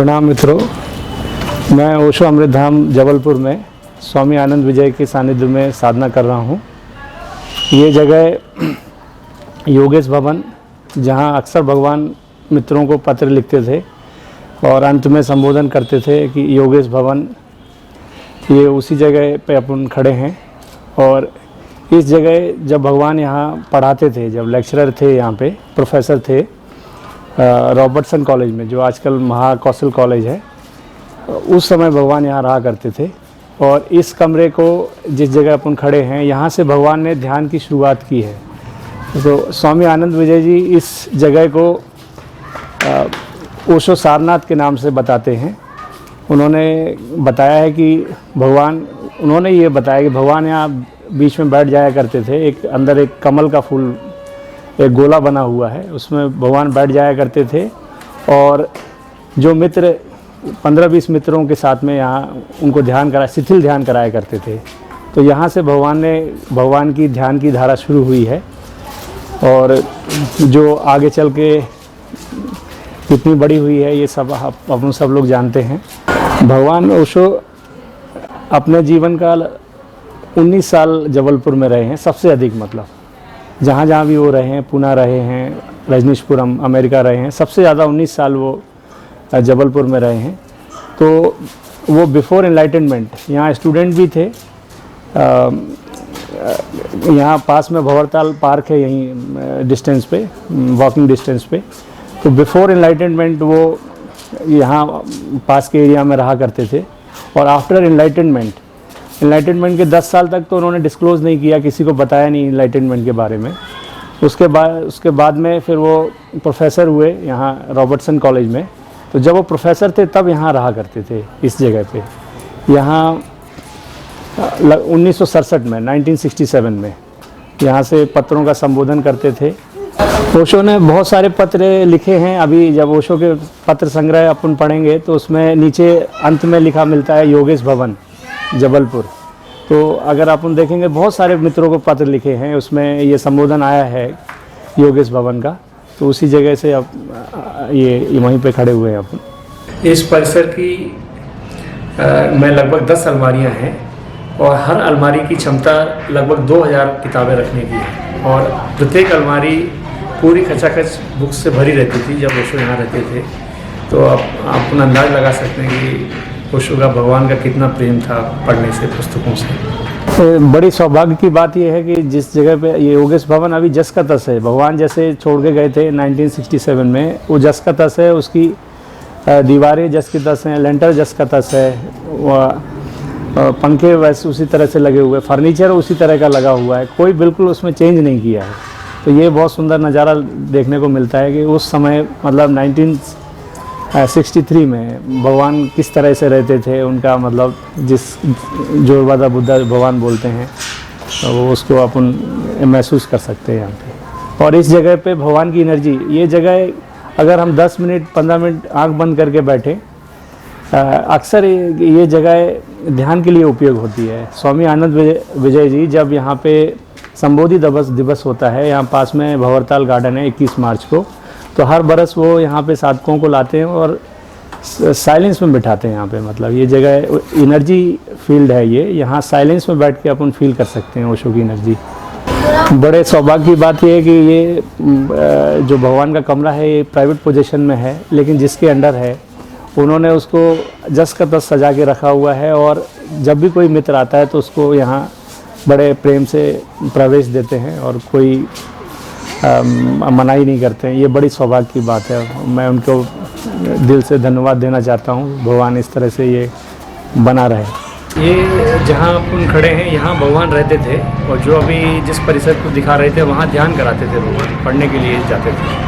प्रणाम मित्रों, मैं ओशो अमृत धाम जबलपुर में स्वामी आनंद विजय के सानिध्य में साधना कर रहा हूँ। ये जगह योगेश भवन, जहाँ अक्सर भगवान मित्रों को पत्र लिखते थे और अंत में संबोधन करते थे कि योगेश भवन, ये उसी जगह पे अपन खड़े हैं। और इस जगह जब भगवान यहाँ पढ़ाते थे, जब लेक्चरर थे, यहाँ पे प्रोफेसर थे रॉबर्टसन कॉलेज में, जो आजकल महाकौशल कॉलेज है, उस समय भगवान यहाँ रहा करते थे। और इस कमरे को, जिस जगह अपन खड़े हैं, यहाँ से भगवान ने ध्यान की शुरुआत की है। तो स्वामी आनंद विजय जी इस जगह को ओशो सारनाथ के नाम से बताते हैं। उन्होंने बताया है कि उन्होंने ये बताया कि भगवान यहाँ बीच में बैठ जाया करते थे। एक अंदर एक कमल का फूल, एक गोला बना हुआ है, उसमें भगवान बैठ जाया करते थे। और जो मित्र 15-20 मित्रों के साथ में यहाँ उनको शिथिल ध्यान कराया करते थे। तो यहाँ से भगवान की ध्यान की धारा शुरू हुई है। और जो आगे चल के कितनी बड़ी हुई है, ये सब अपन सब लोग जानते हैं। भगवान ओशो अपने जीवन काल 19 साल जबलपुर में रहे हैं, सबसे अधिक, मतलब जहाँ भी वो रहे हैं, पुणे रहे हैं, रजनीशपुरम, अमेरिका रहे हैं, सबसे ज़्यादा 19 साल वो जबलपुर में रहे हैं। तो वो बिफोर एनलाइटनमेंट यहाँ स्टूडेंट भी थे। यहाँ पास में भंवरताल पार्क है, यहीं डिस्टेंस पे, वॉकिंग डिस्टेंस पे। तो बिफोर एनलाइटनमेंट वो यहाँ पास के एरिया में रहा करते थे। और आफ्टर एनलाइटनमेंट के 10 साल तक तो उन्होंने डिस्क्लोज़ नहीं किया, किसी को बताया नहीं एनलाइटनमेंट के बारे में। उसके बाद में फिर वो प्रोफेसर हुए यहाँ रॉबर्टसन कॉलेज में। तो जब वो प्रोफेसर थे तब यहाँ रहा करते थे, इस जगह पे। यहाँ 1967 में, 1967 में यहाँ से पत्रों का संबोधन करते थे। ओशो ने बहुत सारे पत्र लिखे हैं। अभी जब ओशो के पत्र संग्रह अपन पढ़ेंगे तो उसमें नीचे अंत में लिखा मिलता है योगेश भवन जबलपुर। तो अगर अपन देखेंगे, बहुत सारे मित्रों को पत्र लिखे हैं, उसमें ये संबोधन आया है योगेश भवन का। तो उसी जगह से अब ये वहीं पे खड़े हुए हैं अपन। इस परिसर की में लगभग 10 अलमारियां हैं और हर अलमारी की क्षमता लगभग 2000 किताबें रखने की है। और प्रत्येक अलमारी पूरी खचाखच बुक्स से भरी रहती थी जब ओशो यहाँ रहते थे। तो आप अपना अंदाज़ लगा सकते हैं कि ओशो का भगवान का कितना प्रेम था पढ़ने से, पुस्तकों से। बड़ी सौभाग्य की बात यह है कि जिस जगह पे ये योगेश भवन अभी जस का तस है, भगवान जैसे छोड़ के गए थे 1967 में, वो जस का तस है। उसकी दीवारें जस की तस हैं, लेंटर जस का तस है, पंखे वैसे उसी तरह से लगे हुए, फर्नीचर उसी तरह का लगा हुआ है, कोई बिल्कुल उसमें चेंज नहीं किया है। तो ये बहुत सुंदर नज़ारा देखने को मिलता है कि उस समय, मतलब 1963 में भगवान किस तरह से रहते थे। उनका मतलब जिस जोरबादा बुद्धा भगवान बोलते हैं, तो वो उसको अपन महसूस कर सकते हैं यहाँ पे। और इस जगह पे भगवान की एनर्जी, ये जगह अगर हम 10 मिनट 15 मिनट आँख बंद करके बैठें, अक्सर ये जगह ध्यान के लिए उपयोग होती है। स्वामी आनंद विजय जी जब यहाँ पे संबोधि दिवस होता है, यहाँ पास में भंवरताल गार्डन है 21 मार्च को, तो हर बरस वो यहाँ पे साधकों को लाते हैं और साइलेंस में बिठाते हैं यहाँ पे। मतलब ये जगह एनर्जी फील्ड है, ये यहाँ साइलेंस में बैठ के अपन फील कर सकते हैं ओशो की एनर्जी। बड़े सौभाग्य की बात ये है कि ये जो भगवान का कमरा है, ये प्राइवेट पोजीशन में है, लेकिन जिसके अंडर है उन्होंने उसको जस का तस सजा के रखा हुआ है। और जब भी कोई मित्र आता है तो उसको यहाँ बड़े प्रेम से प्रवेश देते हैं और कोई मनाही नहीं करते हैं। ये बड़ी सौभाग्य की बात है। मैं उनको दिल से धन्यवाद देना चाहता हूँ। भगवान इस तरह से ये बना रहे। ये जहाँ अपन खड़े हैं, यहाँ भगवान रहते थे। और जो अभी जिस परिसर को दिखा रहे थे, वहाँ ध्यान कराते थे भगवान, पढ़ने के लिए जाते थे।